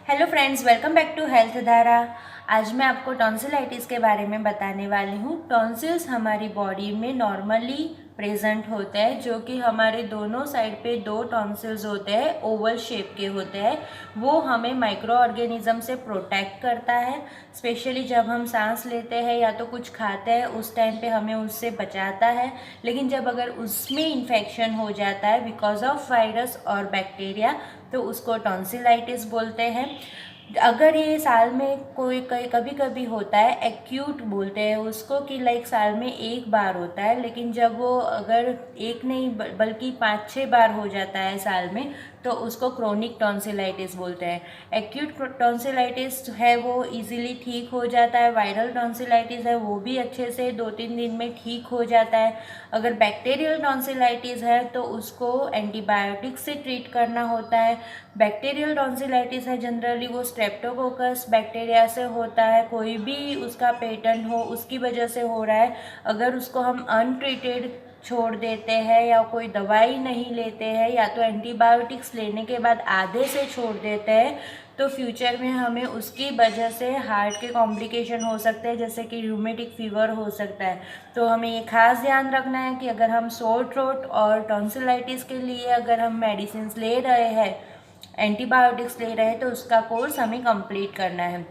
Hello friends, welcome back to health Dhara. आज मैं आपको टॉन्सिलाइटिस के बारे में बताने वाली हूँ। टॉन्सिल्स हमारी बॉडी में नॉर्मली प्रेजेंट होते हैं, जो कि हमारे दोनों साइड पे दो टॉन्सिल्स होते हैं, ओवल शेप के होते हैं। वो हमें माइक्रो ऑर्गेनिज्म से प्रोटेक्ट करता है। स्पेशली जब हम सांस लेते हैं या तो कुछ खाते हैं, उस टाइम पे हमें उससे बचाता है। लेकिन जब अगर उसमें इन्फेक्शन हो जाता है बिकॉज ऑफ वायरस और बैक्टीरिया, तो उसको टॉन्सिलाइटिस बोलते हैं। अगर ये साल में कोई कभी कभी होता है, एक्यूट बोलते हैं उसको, कि लाइक साल में एक बार होता है। लेकिन जब वो अगर एक नहीं बल्कि 5-6 बार हो जाता है साल में, तो उसको क्रोनिक टॉन्सिलाइटिस बोलते हैं। एक्यूट टॉन्सिलाइटिस है वो इजीली ठीक हो जाता है। वायरल टॉन्सिलाइटिस है वो भी अच्छे से 2-3 दिन में ठीक हो जाता है। अगर बैक्टीरियल टॉन्सिलाइटिस है तो उसको एंटीबायोटिक से ट्रीट करना होता है। बैक्टीरियल टॉन्सिलाइटिस है जनरली वो स्ट्रेप्टोकोकस बैक्टीरिया से होता है। कोई भी उसका पैटर्न हो, उसकी वजह से हो रहा है। अगर उसको हम अनट्रीटेड छोड़ देते हैं या कोई दवाई नहीं लेते हैं या तो एंटीबायोटिक्स लेने के बाद आधे से छोड़ देते हैं, तो फ्यूचर में हमें उसकी वजह से हार्ट के कॉम्प्लिकेशन हो सकते हैं, जैसे कि रूमेटिक फीवर हो सकता है। तो हमें ये खास ध्यान रखना है कि अगर हम सोर थ्रोट और टॉन्सिलाइटिस के लिए अगर हम मेडिसिन ले रहे हैं, एंटीबायोटिक्स ले रहे हैं, तो उसका कोर्स हमें कंप्लीट करना है।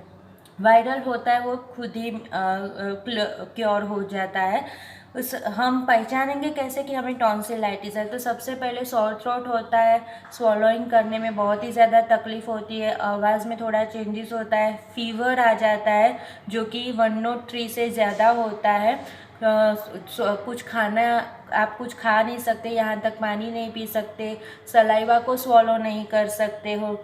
वायरल होता है वो खुद ही क्योर हो जाता है। उस हम पहचानेंगे कैसे कि हमें टॉन्सिलाइटिस है? तो सबसे पहले सॉर थ्रोट होता है, स्वॉलोइंग करने में बहुत ही ज़्यादा तकलीफ़ होती है, आवाज़ में थोड़ा चेंजेस होता है, फीवर आ जाता है जो कि 103 से ज़्यादा होता है। कुछ खाना आप कुछ खा नहीं सकते, यहाँ तक पानी नहीं पी सकते, सलाइवा को स्वॉलो नहीं कर सकते हो,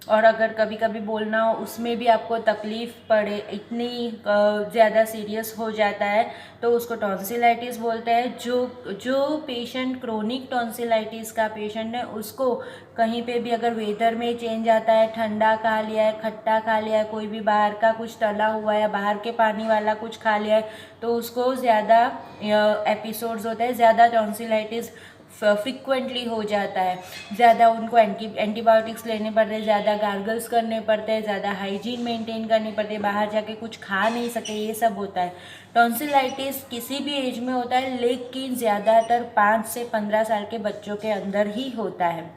और अगर कभी कभी बोलना हो उसमें भी आपको तकलीफ़ पड़े, इतनी ज़्यादा सीरियस हो जाता है, तो उसको टॉन्सिलाइटिस बोलते हैं। जो पेशेंट क्रोनिक टॉन्सिलाइटिस का पेशेंट है, उसको कहीं पे भी अगर वेदर में चेंज आता है, ठंडा खा लिया है, खट्टा खा लिया है, कोई भी बाहर का कुछ तला हुआ है या बाहर के पानी वाला कुछ खा लिया है, तो उसको ज़्यादा एपिसोड्स होते हैं, ज़्यादा टॉन्सिलाइटिस फ्रिक्वेंटली हो जाता है। ज़्यादा उनको एंटीबायोटिक्स लेने पड़ते हैं, ज़्यादा गार्गल्स करने पड़ते हैं, ज़्यादा हाइजीन मेंटेन करनी पड़ती है, बाहर जाके कुछ खा नहीं सकते, ये सब होता है। टॉन्सिलाइटिस किसी भी एज में होता है, लेकिन ज़्यादातर 5 से 15 साल के बच्चों के अंदर ही होता है।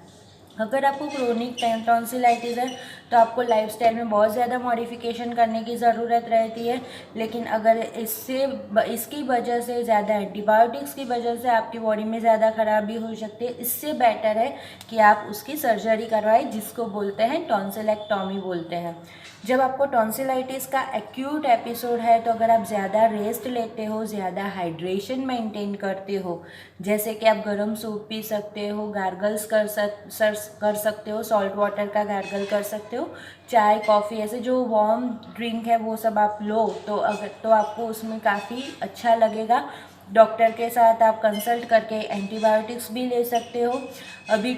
अगर आपको क्रोनिक टॉन्सिलाइटिस है तो आपको लाइफस्टाइल में बहुत ज़्यादा मॉडिफिकेशन करने की ज़रूरत रहती है। लेकिन अगर इसकी वजह से ज़्यादा एंटीबायोटिक्स की वजह से आपकी बॉडी में ज़्यादा खराबी हो सकती है, इससे बेटर है कि आप उसकी सर्जरी करवाएं, जिसको बोलते हैं टॉन्सिलेक्टॉमी बोलते हैं। जब आपको टॉन्सिलाइटिस का एक्यूट एपिसोड है, तो अगर आप ज़्यादा रेस्ट लेते हो, ज़्यादा हाइड्रेशन मेंटेन करते हो, जैसे कि आप गर्म सूप पी सकते हो, गार्गल्स कर सकते हो, सॉल्ट वाटर का गार्गल कर सकते हो, चाय कॉफ़ी ऐसे जो वार्म ड्रिंक है वो सब आप लो, तो आपको उसमें काफ़ी अच्छा लगेगा। डॉक्टर के साथ आप कंसल्ट करके एंटीबायोटिक्स भी ले सकते हो। अभी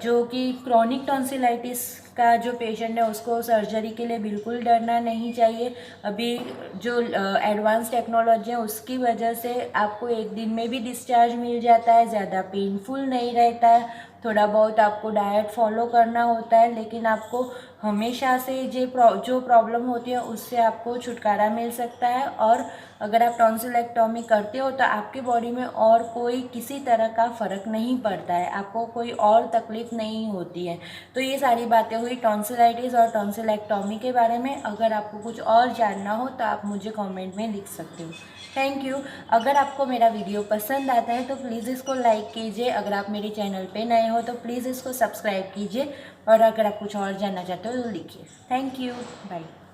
जो कि क्रोनिक टॉन्सिलाइटिस का जो पेशेंट है, उसको सर्जरी के लिए बिल्कुल डरना नहीं चाहिए। अभी जो एडवांस टेक्नोलॉजी है उसकी वजह से आपको 1 दिन में भी डिस्चार्ज मिल जाता है, ज़्यादा पेनफुल नहीं रहता है। थोड़ा बहुत आपको डाइट फॉलो करना होता है, लेकिन आपको हमेशा से जो प्रॉब्लम होती है उससे आपको छुटकारा मिल सकता है। और अगर आप टॉन्सिलेक्टॉमी करते हो तो आपकी बॉडी में और कोई किसी तरह का फ़र्क नहीं पड़ता है, आपको कोई और तकलीफ़ नहीं होती है। तो ये सारी बातें हुई टॉन्सिलाइटिस और टॉन्सिलेक्टॉमी के बारे में। अगर आपको कुछ और जानना हो तो आप मुझे कमेंट में लिख सकते हो। Thank you. अगर आपको मेरा वीडियो पसंद आता है तो प्लीज़ इसको लाइक कीजिए। अगर आप मेरे चैनल पे नए हो तो प्लीज़ इसको सब्सक्राइब कीजिए, और अगर आप कुछ और जानना चाहते हो तो लिखिए। Thank you. बाय।